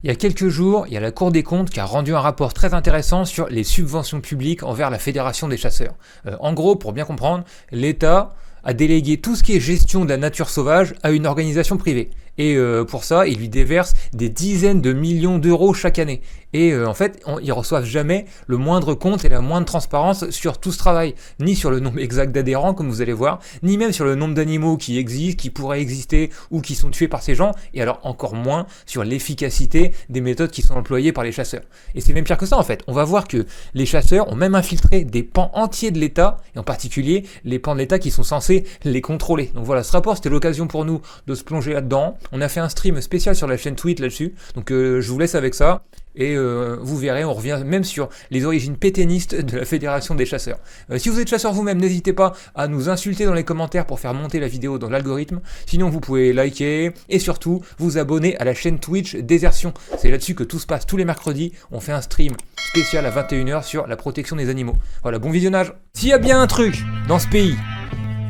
Il y a quelques jours, il y a la Cour des comptes qui a rendu un rapport très intéressant sur les subventions publiques envers la Fédération des chasseurs. En gros, pour bien comprendre, l'État a délégué tout ce qui est gestion de la nature sauvage à une organisation privée. Et pour ça, il lui déverse des dizaines de millions d'euros chaque année. Et en fait, ils reçoivent jamais le moindre compte et la moindre transparence sur tout ce travail, ni sur le nombre exact d'adhérents, comme vous allez voir, ni même sur le nombre d'animaux qui existent, qui pourraient exister ou qui sont tués par ces gens, et alors encore moins sur l'efficacité des méthodes qui sont employées par les chasseurs. Et c'est même pire que ça en fait. On va voir que les chasseurs ont même infiltré des pans entiers de l'État, et en particulier les pans de l'État qui sont censés les contrôler. Donc voilà, ce rapport, c'était l'occasion pour nous de se plonger là-dedans. On a fait un stream spécial sur la chaîne Twitch là-dessus, donc je vous laisse avec ça. Et vous verrez, on revient même sur les origines pétainistes de la Fédération des chasseurs. Si vous êtes chasseur vous-même, n'hésitez pas à nous insulter dans les commentaires pour faire monter la vidéo dans l'algorithme. Sinon, vous pouvez liker et surtout vous abonner à la chaîne Twitch Désertion. C'est là-dessus que tout se passe tous les mercredis. On fait un stream spécial à 21h sur la protection des animaux. Voilà, bon visionnage. S'il y a bien un truc dans ce pays,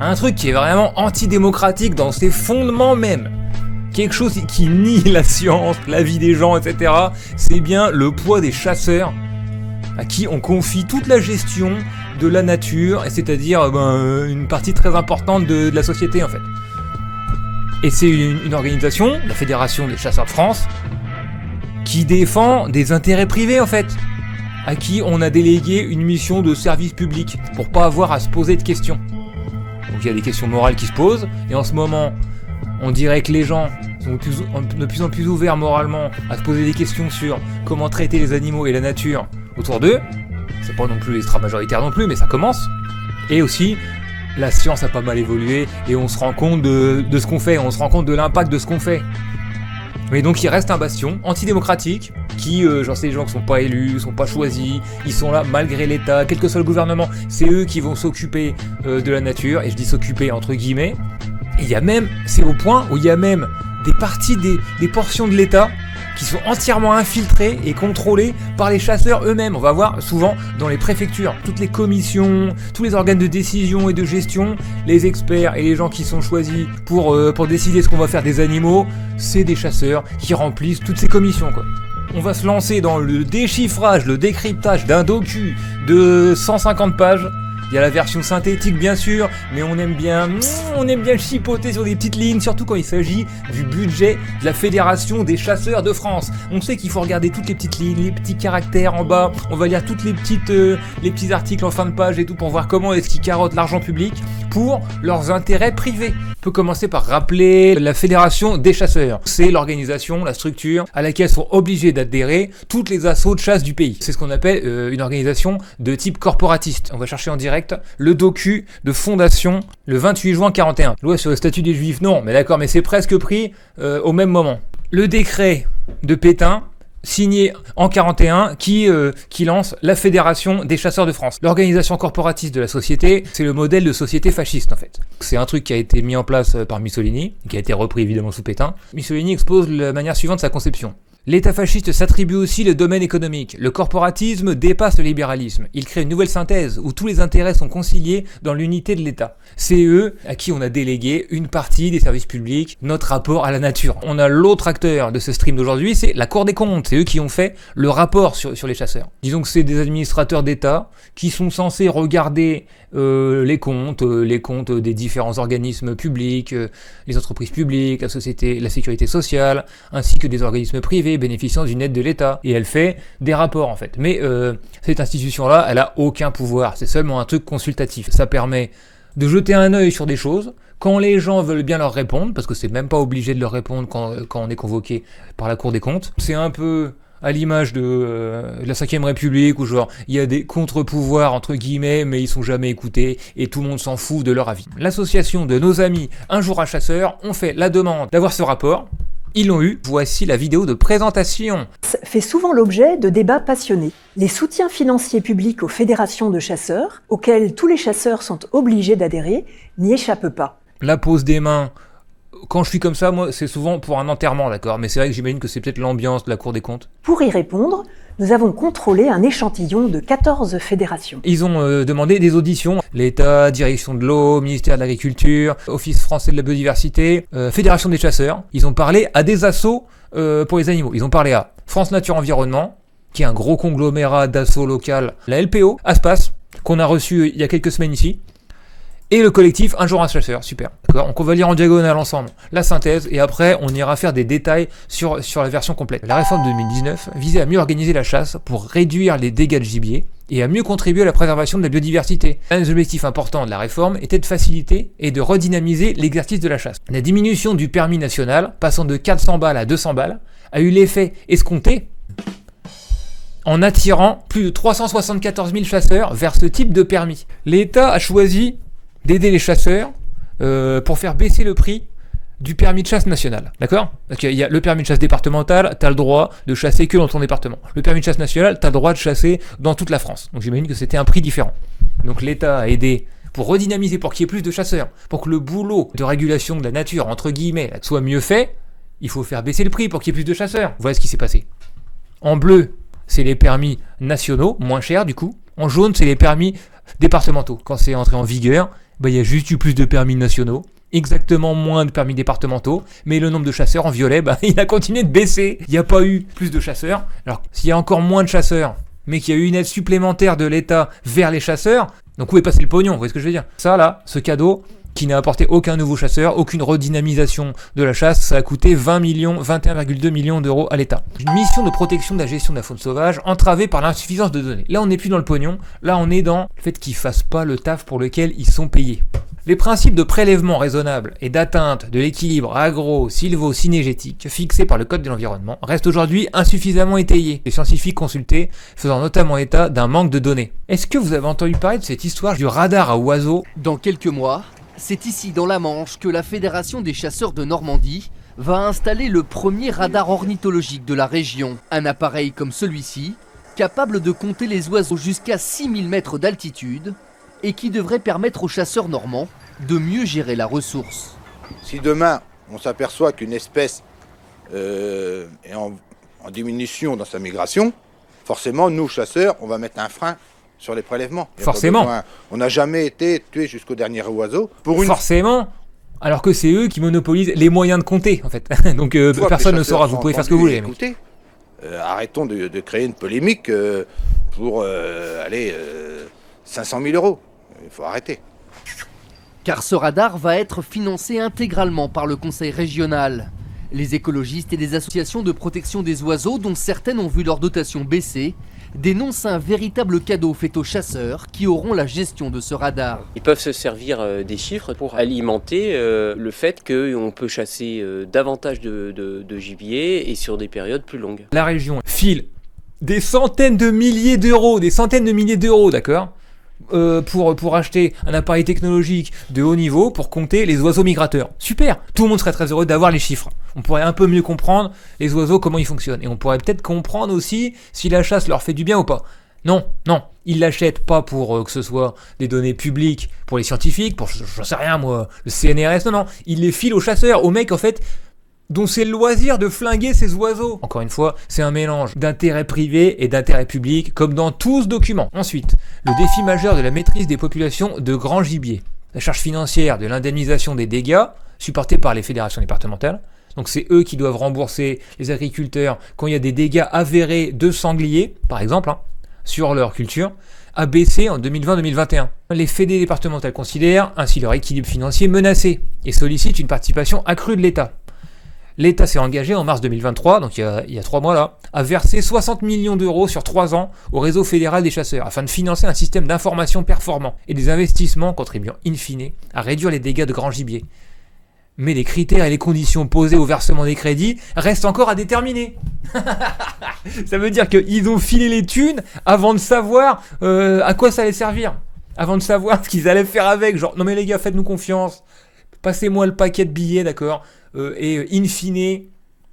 un truc qui est vraiment antidémocratique dans ses fondements même, quelque chose qui nie la science, la vie des gens, etc., c'est bien le poids des chasseurs à qui on confie toute la gestion de la nature, c'est-à-dire une partie très importante de la société en fait. Et c'est une organisation, la Fédération des chasseurs de France, qui défend des intérêts privés en fait, à qui on a délégué une mission de service public pour pas avoir à se poser de questions. Donc il y a des questions morales qui se posent, et en ce moment, on dirait que les gens sont de plus en plus ouverts moralement à se poser des questions sur comment traiter les animaux et la nature autour d'eux. C'est pas non plus extra majoritaire non plus, mais ça commence. Et aussi, la science a pas mal évolué et on se rend compte de ce qu'on fait, on se rend compte de l'impact de ce qu'on fait. Mais donc il reste un bastion antidémocratique qui, genre c'est des gens qui sont pas élus, sont pas choisis, ils sont là malgré l'État, quel que soit le gouvernement, c'est eux qui vont s'occuper de la nature, et je dis s'occuper entre guillemets. Et il y a même, c'est au point où il y a même des parties, des portions de l'État qui sont entièrement infiltrées et contrôlées par les chasseurs eux-mêmes. On va voir souvent dans les préfectures, toutes les commissions, tous les organes de décision et de gestion, les experts et les gens qui sont choisis pour décider ce qu'on va faire des animaux, c'est des chasseurs qui remplissent toutes ces commissions, quoi. On va se lancer dans le déchiffrage, le décryptage d'un docu de 150 pages. Il y a la version synthétique bien sûr, mais on aime bien chipoter sur des petites lignes, surtout quand il s'agit du budget de la Fédération des chasseurs de France. On sait qu'il faut regarder toutes les petites lignes, les petits caractères en bas, on va lire toutes les petits articles en fin de page et tout pour voir comment est-ce qu'ils carottent l'argent public pour leurs intérêts privés. On peut commencer par rappeler la Fédération des chasseurs. C'est l'organisation, la structure à laquelle sont obligés d'adhérer toutes les assos de chasse du pays. C'est ce qu'on appelle une organisation de type corporatiste. On va chercher en direct le docu de fondation le 28 juin 41. Loi sur le statut des juifs, non, mais d'accord, mais c'est presque pris au même moment. Le décret de Pétain, signé en 41, qui lance la Fédération des chasseurs de France. L'organisation corporatiste de la société, c'est le modèle de société fasciste en fait. C'est un truc qui a été mis en place par Mussolini, qui a été repris évidemment sous Pétain. Mussolini expose la manière suivante de sa conception. L'État fasciste s'attribue aussi le domaine économique. Le corporatisme dépasse le libéralisme. Il crée une nouvelle synthèse où tous les intérêts sont conciliés dans l'unité de l'État. C'est eux à qui on a délégué une partie des services publics, notre rapport à la nature. On a l'autre acteur de ce stream d'aujourd'hui, c'est la Cour des comptes. C'est eux qui ont fait le rapport sur les chasseurs. Disons que c'est des administrateurs d'État qui sont censés regarder les comptes des différents organismes publics, les entreprises publiques, la sécurité sociale, ainsi que des organismes privés bénéficiant d'une aide de l'État. Et elle fait des rapports en fait. Mais cette institution-là, elle a aucun pouvoir. C'est seulement un truc consultatif. Ça permet de jeter un œil sur des choses quand les gens veulent bien leur répondre, parce que c'est même pas obligé de leur répondre quand on est convoqué par la Cour des comptes. C'est un peu à l'image de la 5ème République, où genre il y a des contre-pouvoirs entre guillemets, mais ils sont jamais écoutés et tout le monde s'en fout de leur avis. L'association de nos amis Un jour à chasseurs ont fait la demande d'avoir ce rapport. Ils l'ont eu, voici la vidéo de présentation. Fait souvent l'objet de débats passionnés. Les soutiens financiers publics aux fédérations de chasseurs, auxquels tous les chasseurs sont obligés d'adhérer, n'y échappent pas. La pose des mains, quand je suis comme ça, moi, c'est souvent pour un enterrement, d'accord, mais c'est vrai que j'imagine que c'est peut-être l'ambiance de la Cour des comptes. Pour y répondre, nous avons contrôlé un échantillon de 14 fédérations. Ils ont demandé des auditions. L'État, Direction de l'eau, Ministère de l'Agriculture, Office français de la biodiversité, Fédération des chasseurs. Ils ont parlé à des assos pour les animaux. Ils ont parlé à France Nature Environnement, qui est un gros conglomérat d'assaut local, la LPO, Aspas, qu'on a reçu il y a quelques semaines ici, et le collectif Un jour un chasseur, super. D'accord, donc on va lire en diagonale ensemble la synthèse, et après on ira faire des détails sur la version complète. La réforme de 2019 visait à mieux organiser la chasse pour réduire les dégâts de gibier et à mieux contribuer à la préservation de la biodiversité. Un des objectifs importants de la réforme était de faciliter et de redynamiser l'exercice de la chasse. La diminution du permis national, passant de 400 balles à 200 balles, a eu l'effet escompté en attirant plus de 374 000 chasseurs vers ce type de permis. L'État a choisi d'aider les chasseurs pour faire baisser le prix du permis de chasse national, d'accord? Parce qu'il y a le permis de chasse départemental, tu as le droit de chasser que dans ton département. Le permis de chasse national, tu as le droit de chasser dans toute la France. Donc j'imagine que c'était un prix différent. Donc l'État a aidé pour redynamiser, pour qu'il y ait plus de chasseurs, pour que le boulot de régulation de la nature, entre guillemets, soit mieux fait, il faut faire baisser le prix pour qu'il y ait plus de chasseurs. Voilà ce qui s'est passé. En bleu, c'est les permis nationaux, moins chers du coup. En jaune, c'est les permis départementaux. Quand c'est entré en vigueur, il y a juste eu plus de permis nationaux, exactement moins de permis départementaux, mais le nombre de chasseurs en violet, il a continué de baisser. Il n'y a pas eu plus de chasseurs. Alors, s'il y a encore moins de chasseurs, mais qu'il y a eu une aide supplémentaire de l'État vers les chasseurs, donc où est passé le pognon, vous voyez ce que je veux dire? Ça là, ce cadeau, qui n'a apporté aucun nouveau chasseur, aucune redynamisation de la chasse, ça a coûté 21,2 millions d'euros à l'État. Une mission de protection de la gestion de la faune sauvage entravée par l'insuffisance de données. Là, on n'est plus dans le pognon, là, on est dans le fait qu'ils ne fassent pas le taf pour lequel ils sont payés. Les principes de prélèvement raisonnable et d'atteinte de l'équilibre agro-sylvo-cynégétique fixés par le Code de l'environnement restent aujourd'hui insuffisamment étayés, les scientifiques consultés faisant notamment état d'un manque de données. Est-ce que vous avez entendu parler de cette histoire du radar à oiseaux? Dans quelques mois, c'est ici dans la Manche que la Fédération des chasseurs de Normandie va installer le premier radar ornithologique de la région. Un appareil comme celui-ci, capable de compter les oiseaux jusqu'à 6000 mètres d'altitude et qui devrait permettre aux chasseurs normands de mieux gérer la ressource. Si demain on s'aperçoit qu'une espèce est en diminution dans sa migration, forcément nous chasseurs on va mettre un frein sur les prélèvements. Forcément. On n'a jamais été tué jusqu'au dernier oiseau. Forcément. Alors que c'est eux qui monopolisent les moyens de compter, en fait. Donc personne ne saura, vous pouvez faire ce que vous voulez. Écoutez, arrêtons de créer une polémique pour 500 000 euros. Il faut arrêter. Car ce radar va être financé intégralement par le conseil régional. Les écologistes et les associations de protection des oiseaux, dont certaines ont vu leur dotation baisser, dénoncent un véritable cadeau fait aux chasseurs qui auront la gestion de ce radar. Ils peuvent se servir des chiffres pour alimenter le fait qu'on peut chasser davantage de gibier et sur des périodes plus longues. La région file des centaines de milliers d'euros, d'accord, pour acheter un appareil technologique de haut niveau pour compter les oiseaux migrateurs. Super! Tout le monde serait très heureux d'avoir les chiffres. On pourrait un peu mieux comprendre les oiseaux, comment ils fonctionnent. Et on pourrait peut-être comprendre aussi si la chasse leur fait du bien ou pas. Non, ils l'achètent pas pour que ce soit des données publiques pour les scientifiques, pour, j'en sais rien moi, le CNRS, non, ils les filent aux chasseurs, aux mecs en fait, dont c'est le loisir de flinguer ces oiseaux. Encore une fois, c'est un mélange d'intérêt privé et d'intérêt public, comme dans tout ce document. Ensuite, le défi majeur de la maîtrise des populations de grands gibiers. La charge financière de l'indemnisation des dégâts, supportée par les fédérations départementales. Donc c'est eux qui doivent rembourser les agriculteurs quand il y a des dégâts avérés de sangliers, par exemple, sur leur culture, a baissé en 2020-2021. Les fédés départementales considèrent ainsi leur équilibre financier menacé et sollicitent une participation accrue de l'État. L'État s'est engagé en mars 2023, donc il y a 3 mois là, à verser 60 millions d'euros sur 3 ans au réseau fédéral des chasseurs, afin de financer un système d'information performant et des investissements contribuant in fine à réduire les dégâts de grand gibier. Mais les critères et les conditions posées au versement des crédits restent encore à déterminer. Ça veut dire qu'ils ont filé les thunes avant de savoir à quoi ça allait servir, avant de savoir ce qu'ils allaient faire avec, genre non mais les gars faites-nous confiance, passez-moi le paquet de billets, d'accord, et in fine,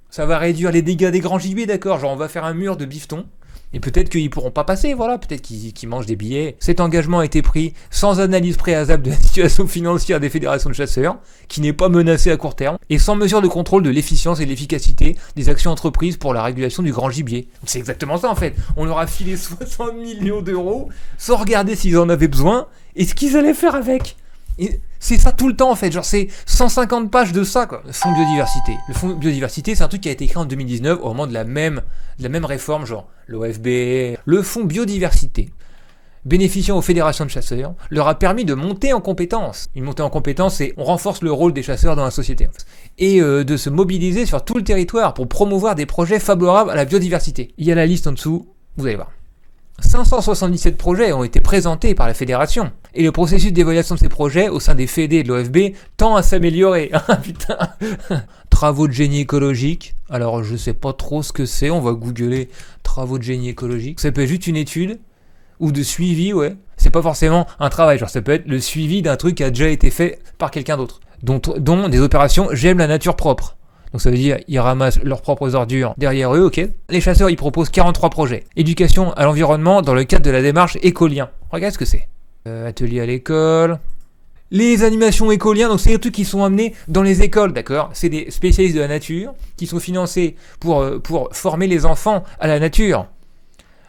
ça va réduire les dégâts des grands gibiers, d'accord, genre on va faire un mur de bifton, et peut-être qu'ils pourront pas passer, voilà, peut-être qu'ils mangent des billets. Cet engagement a été pris sans analyse préalable de la situation financière des fédérations de chasseurs, qui n'est pas menacée à court terme, et sans mesure de contrôle de l'efficience et de l'efficacité des actions entreprises pour la régulation du grand gibier. Donc c'est exactement ça en fait, on leur a filé 60 millions d'euros, sans regarder s'ils en avaient besoin, et ce qu'ils allaient faire avec. Et c'est ça tout le temps en fait, genre c'est 150 pages de ça quoi. Le fonds biodiversité. Le fonds biodiversité, c'est un truc qui a été créé en 2019 au moment de la même réforme, genre l'OFB. Le fonds biodiversité, bénéficiant aux fédérations de chasseurs, leur a permis de monter en compétences. Une montée en compétences, c'est on renforce le rôle des chasseurs dans la société. Et de se mobiliser sur tout le territoire pour promouvoir des projets favorables à la biodiversité. Il y a la liste en dessous, vous allez voir. 577 projets ont été présentés par la fédération. Et le processus d'évaluation de ces projets au sein des fédés et de l'OFB tend à s'améliorer. Putain. Travaux de génie écologique. Alors je sais pas trop ce que c'est, on va googler travaux de génie écologique. Ça peut être juste une étude ou de suivi, ouais. C'est pas forcément un travail, genre ça peut être le suivi d'un truc qui a déjà été fait par quelqu'un d'autre. Dont des opérations j'aime la nature propre. Donc ça veut dire ils ramassent leurs propres ordures derrière eux, ok. Les chasseurs ils proposent 43 projets. Éducation à l'environnement dans le cadre de la démarche écolien. Regarde ce que c'est. Atelier à l'école. Les animations écoliens, donc c'est des trucs qui sont amenés dans les écoles, d'accord. C'est des spécialistes de la nature qui sont financés pour former les enfants à la nature.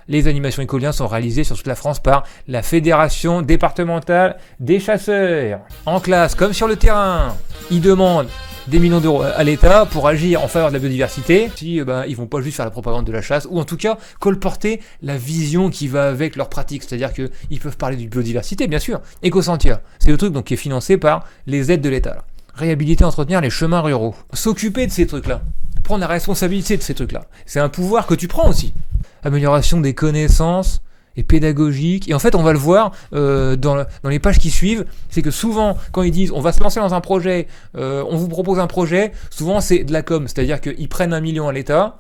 Les animations écoliens sont réalisées sur toute la France par la Fédération départementale des chasseurs. En classe, comme sur le terrain, ils demandent des millions d'euros à l'État pour agir en faveur de la biodiversité. Si ils vont pas juste faire la propagande de la chasse, ou en tout cas colporter la vision qui va avec leur pratique. C'est-à-dire qu'ils peuvent parler de biodiversité, bien sûr. Éco-Sentier, c'est le truc donc, qui est financé par les aides de l'État. Là. Réhabiliter, entretenir les chemins ruraux. S'occuper de ces trucs-là. Prendre la responsabilité de ces trucs-là. C'est un pouvoir que tu prends aussi. Amélioration des connaissances et pédagogique. Et en fait, on va le voir dans les pages qui suivent, c'est que souvent, quand ils disent on va se lancer dans un projet, on vous propose un projet, souvent c'est de la com, c'est-à-dire qu'ils prennent 1 million à l'État,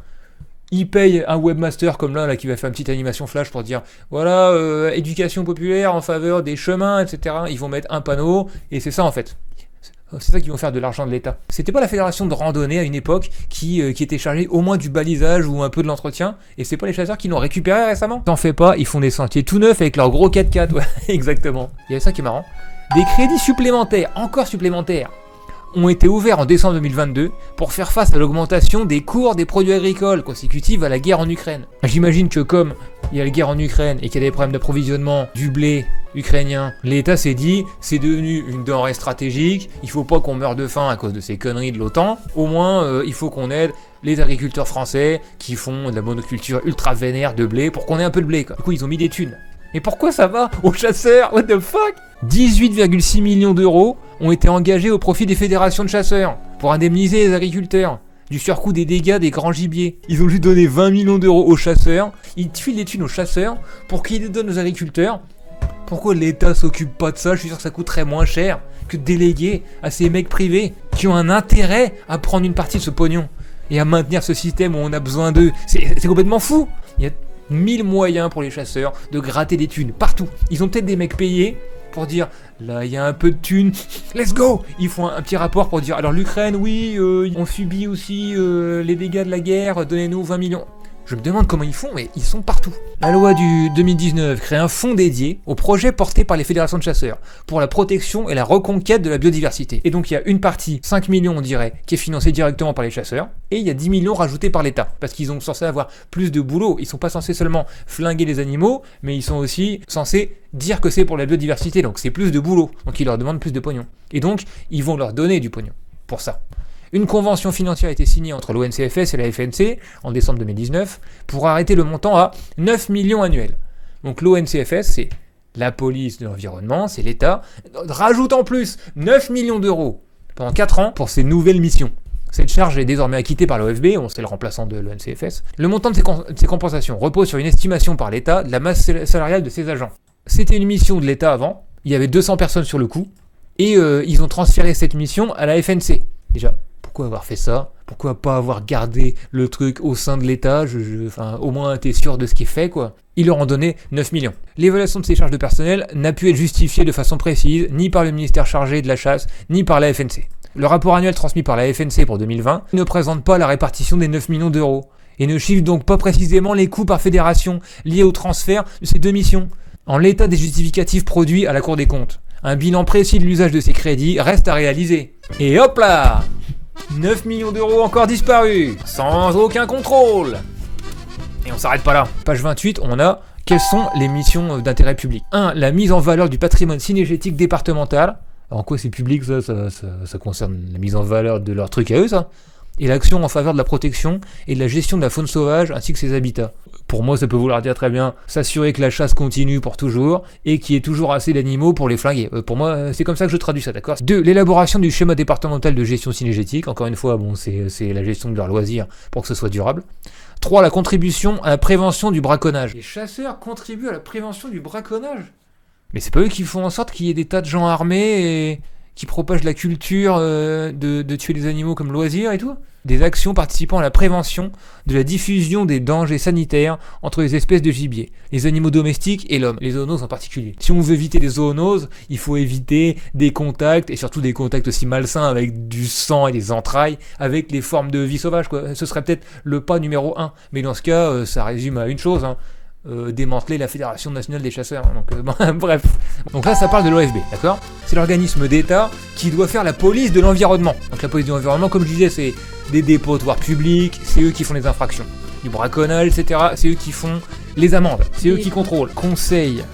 ils payent un webmaster comme là qui va faire une petite animation flash pour dire voilà, éducation populaire en faveur des chemins, etc. Ils vont mettre un panneau, et c'est ça en fait. C'est ça qu'ils vont faire de l'argent de l'État. C'était pas la fédération de randonnée à une époque qui était chargée au moins du balisage ou un peu de l'entretien, et c'est pas les chasseurs qui l'ont récupéré récemment. T'en fais pas, ils font des sentiers tout neufs avec leur gros 4x4, ouais, exactement. Il y a ça qui est marrant. Des crédits supplémentaires, encore supplémentaires, ont été ouverts en décembre 2022 pour faire face à l'augmentation des cours des produits agricoles consécutive à la guerre en Ukraine. J'imagine que comme il y a la guerre en Ukraine et qu'il y a des problèmes d'approvisionnement du blé ukrainien, l'État s'est dit c'est devenu une denrée stratégique, il faut pas qu'on meure de faim à cause de ces conneries de l'OTAN, au moins il faut qu'on aide les agriculteurs français qui font de la monoculture ultra vénère de blé pour qu'on ait un peu de blé quoi. Du coup ils ont mis des thunes. Et pourquoi ça va aux chasseurs? What the fuck? 18,6 millions d'euros ont été engagés au profit des fédérations de chasseurs pour indemniser les agriculteurs du surcoût des dégâts des grands gibiers. Ils ont juste donné 20 millions d'euros aux chasseurs, ils filent des thunes aux chasseurs pour qu'ils les donnent aux agriculteurs. Pourquoi l'État s'occupe pas de ça? Je suis sûr que ça coûterait moins cher que de déléguer à ces mecs privés qui ont un intérêt à prendre une partie de ce pognon et à maintenir ce système où on a besoin d'eux. C'est complètement fou. Il y a 1000 moyens pour les chasseurs de gratter des thunes partout. Ils ont peut-être des mecs payés pour dire là il y a un peu de thunes, let's go. Ils font un petit rapport pour dire alors l'Ukraine oui on subit aussi les dégâts de la guerre, donnez-nous 20 millions. Je me demande comment ils font, mais ils sont partout. La loi du 2019 crée un fonds dédié aux projets portés par les fédérations de chasseurs pour la protection et la reconquête de la biodiversité. Et donc il y a une partie, 5 millions on dirait, qui est financée directement par les chasseurs, et il y a 10 millions rajoutés par l'État, parce qu'ils sont censés avoir plus de boulot. Ils sont pas censés seulement flinguer les animaux, mais ils sont aussi censés dire que c'est pour la biodiversité, donc c'est plus de boulot. Donc ils leur demandent plus de pognon. Et donc ils vont leur donner du pognon pour ça. Une convention financière a été signée entre l'ONCFS et la FNC en décembre 2019 pour arrêter le montant à 9 millions annuels. Donc l'ONCFS, c'est la police de l'environnement, c'est l'État, rajoute en plus 9 millions d'euros pendant 4 ans pour ces nouvelles missions. Cette charge est désormais acquittée par l'OFB, c'est le remplaçant de l'ONCFS. Le montant de ces compensations repose sur une estimation par l'État de la masse salariale de ses agents. C'était une mission de l'État avant, il y avait 200 personnes sur le coup, et ils ont transféré cette mission à la FNC. Déjà, pourquoi avoir fait ça? Pourquoi pas avoir gardé le truc au sein de l'État? Enfin, au moins t'es sûr de ce qui est fait, quoi. Ils leur ont donné 9 millions. L'évaluation de ces charges de personnel n'a pu être justifiée de façon précise, ni par le ministère chargé de la chasse, ni par la FNC. Le rapport annuel transmis par la FNC pour 2020 ne présente pas la répartition des 9 millions d'euros, et ne chiffre donc pas précisément les coûts par fédération liés au transfert de ces deux missions. En l'état des justificatifs produits à la Cour des comptes, un bilan précis de l'usage de ces crédits reste à réaliser. Et hop là! 9 millions d'euros encore disparus, sans aucun contrôle. Et on s'arrête pas là. Page 28, on a quelles sont les missions d'intérêt public. 1. La mise en valeur du patrimoine cynégétique départemental En quoi c'est public ça concerne la mise en valeur de leur truc à eux, ça. Et l'action en faveur de la protection et de la gestion de la faune sauvage ainsi que ses habitats. Pour moi, ça peut vouloir dire très bien s'assurer que la chasse continue pour toujours et qu'il y ait toujours assez d'animaux pour les flinguer. Pour moi, c'est comme ça que je traduis ça, d'accord ? 2. L'élaboration du schéma départemental de gestion cynégétique. Encore une fois, bon, c'est la gestion de leurs loisirs pour que ce soit durable. 3. La contribution à la prévention du braconnage. Les chasseurs contribuent à la prévention du braconnage ? Mais c'est pas eux qui font en sorte qu'il y ait des tas de gens armés et qui propagent la culture de tuer les animaux comme loisir et tout. Des actions participant à la prévention de la diffusion des dangers sanitaires entre les espèces de gibier, les animaux domestiques et l'homme, les zoonoses en particulier. Si on veut éviter les zoonoses, il faut éviter des contacts, et surtout des contacts aussi malsains avec du sang et des entrailles, avec les formes de vie sauvage, quoi. Ce serait peut-être le pas numéro 1, mais dans ce cas, ça résume à une chose, hein. Démanteler la Fédération nationale des chasseurs. Donc, bref. Donc là, ça parle de l'OFB, d'accord ? C'est l'organisme d'État qui doit faire la police de l'environnement. Donc la police de l'environnement, comme je disais, c'est des dépotoirs publics, c'est eux qui font les infractions. Du braconnage, etc. C'est eux qui font les amendes. C'est eux qui contrôlent. Conseil,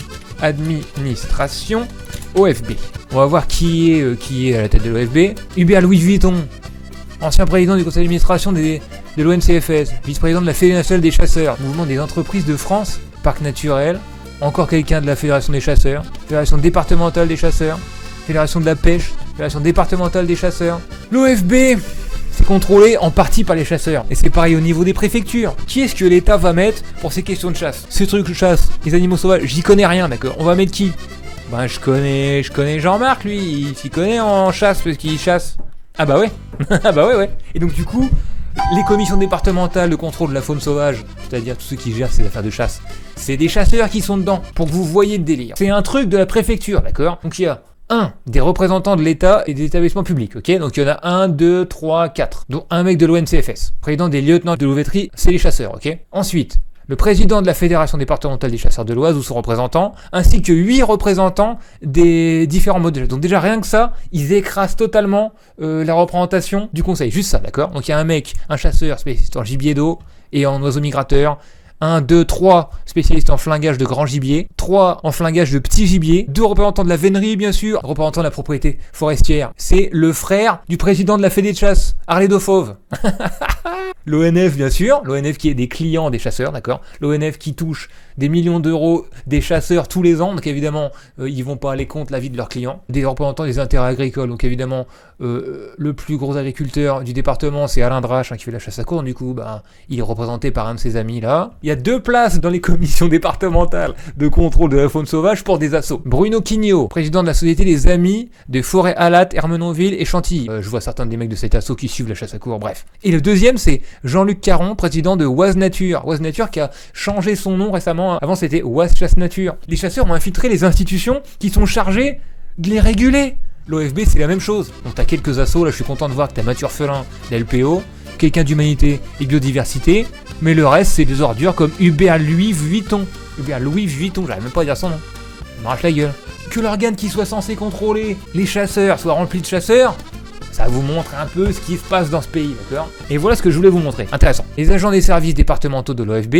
administration, OFB. On va voir qui est à la tête de l'OFB. Hubert Louis Vuitton, ancien président du conseil d'administration de l'ONCFS, vice-président de la Fédération nationale des chasseurs, mouvement des entreprises de France, parc naturel, encore quelqu'un de la Fédération des chasseurs, Fédération départementale des chasseurs, Fédération de la pêche, Fédération départementale des chasseurs. L'OFB, c'est contrôlé en partie par les chasseurs. Et c'est pareil au niveau des préfectures. Qui est-ce que l'État va mettre pour ces questions de chasse ? Ces trucs de chasse, les animaux sauvages, j'y connais rien, d'accord ? On va mettre qui ? Ben je connais Jean-Marc, lui, il s'y connaît en chasse parce qu'il chasse. Ah bah ouais. Ah bah ouais. Et donc du coup, les commissions départementales de contrôle de la faune sauvage, c'est-à-dire tous ceux qui gèrent ces affaires de chasse, c'est des chasseurs qui sont dedans, pour que vous voyez le délire. C'est un truc de la préfecture, d'accord ? Donc il y a des représentants de l'État et des établissements publics, ok ? Donc il y en a 1, 2, 3, 4, dont un mec de l'ONCFS. Président des lieutenants de l'Ouverterie, c'est les chasseurs, ok ? Ensuite, le président de la Fédération départementale des chasseurs de l'Oise ou son représentant, ainsi que 8 représentants des différents modes de chasse. Donc déjà rien que ça, ils écrasent totalement la représentation du conseil. Juste ça, d'accord ? Donc il y a un mec, un chasseur spécialiste en gibier d'eau et en oiseaux migrateurs, 1, 2, 3 spécialistes en flingage de grand gibier, 3 en flingage de petit gibier, 2 représentants de la vénerie bien sûr, représentant de la propriété forestière. C'est le frère du président de la Fédé de chasse, Arlédo Fauve. L'ONF bien sûr, l'ONF qui est des clients des chasseurs, d'accord ? L'ONF qui touche des millions d'euros des chasseurs tous les ans, donc évidemment ils vont pas aller contre l'avis de leurs clients. Des représentants des intérêts agricoles, donc évidemment le plus gros agriculteur du département c'est Alain Drache, qui fait la chasse à courre, du coup il est représenté par un de ses amis là. Il y a 2 places dans les commissions départementales de contrôle de la faune sauvage pour des assos. Bruno Quignot, président de la société des Amis des Forêts Alatte, Ermenonville et Chantilly. Je vois certains des mecs de cet asso qui suivent la chasse à courre, bref. Et le deuxième c'est Jean-Luc Caron, président de Oise Nature. Oise Nature qui a changé son nom récemment. Avant c'était Oise Chasse Nature. Les chasseurs ont infiltré les institutions qui sont chargées de les réguler. L'OFB c'est la même chose. Donc t'as quelques assos, là je suis content de voir que t'as Mathieu Orphelin, l'LPO, quelqu'un d'humanité et biodiversité, mais le reste c'est des ordures comme Hubert Louis Vuitton. Hubert Louis Vuitton, j'arrive même pas à dire son nom. Il m'arrache la gueule. Que l'organe qui soit censé contrôler les chasseurs soit rempli de chasseurs, ça vous montre un peu ce qui se passe dans ce pays, d'accord ? Et voilà ce que je voulais vous montrer. Intéressant. Les agents des services départementaux de l'OFB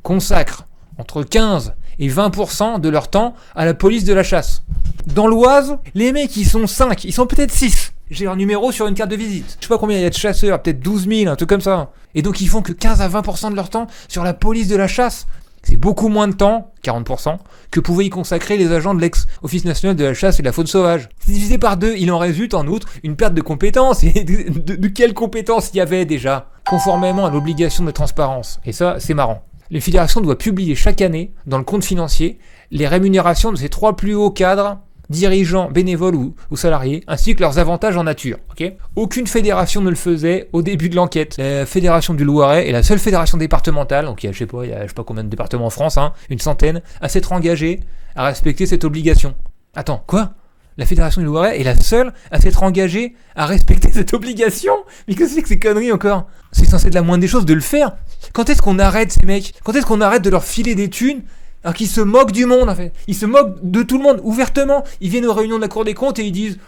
consacrent entre 15 et 20% de leur temps à la police de la chasse. Dans l'Oise, les mecs ils sont 5, ils sont peut-être 6. J'ai leur numéro sur une carte de visite. Je sais pas combien il y a de chasseurs, peut-être 12 000, un truc comme ça. Et donc ils font que 15 à 20% de leur temps sur la police de la chasse. C'est beaucoup moins de temps, 40%, que pouvaient y consacrer les agents de l'ex-Office national de la chasse et de la faune sauvage. C'est divisé par 2, il en résulte en outre une perte de compétences. Et de quelles compétences il y avait déjà ? Conformément à l'obligation de transparence. Et ça, c'est marrant. Les fédérations doivent publier chaque année, dans le compte financier, les rémunérations de ces 3 plus hauts cadres, dirigeants, bénévoles ou salariés, ainsi que leurs avantages en nature. Okay ? Aucune fédération ne le faisait au début de l'enquête. La fédération du Loiret est la seule fédération départementale, donc il y a je sais pas combien de départements en France, une centaine, à s'être engagée à respecter cette obligation. Attends, quoi ? La fédération du Loiret est la seule à s'être engagée à respecter cette obligation ? Mais qu'est-ce que c'est que ces conneries encore ? C'est censé être la moindre des choses de le faire. Quand est-ce qu'on arrête ces mecs ? Quand est-ce qu'on arrête de leur filer des thunes alors qu'ils se moquent du monde en fait ? Ils se moquent de tout le monde ouvertement. Ils viennent aux réunions de la Cour des comptes et ils disent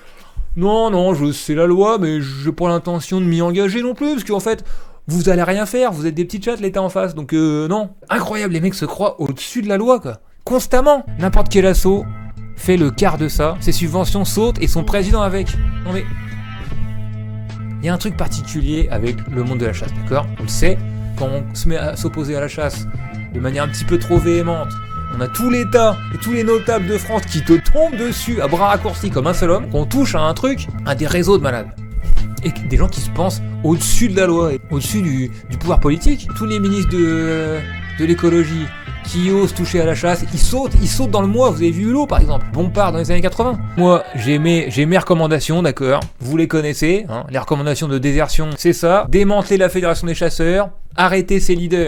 non, c'est la loi, mais j'ai pas l'intention de m'y engager non plus, parce qu'en fait, vous allez rien faire, vous êtes des petits chats l'État en face, donc non. Incroyable, les mecs se croient au-dessus de la loi quoi. Constamment. N'importe quel assaut fait le quart de ça, ses subventions sautent et son président avec. Non mais... Il y a un truc particulier avec le monde de la chasse, d'accord? On le sait, quand on se met à s'opposer à la chasse de manière un petit peu trop véhémente, on a tout l'État et tous les notables de France qui te tombent dessus à bras raccourcis comme un seul homme, qu'on touche à un truc, à des réseaux de malades. Et des gens qui se pensent au-dessus de la loi, et au-dessus du pouvoir politique. Tous les ministres de l'écologie qui osent toucher à la chasse, ils sautent dans le moi. Vous avez vu Hulot par exemple, Bompard dans les années 80. Moi, j'ai mes recommandations, d'accord. Vous les connaissez, hein. Les recommandations de désertion, c'est ça. Démanteler la Fédération des chasseurs, arrêter ses leaders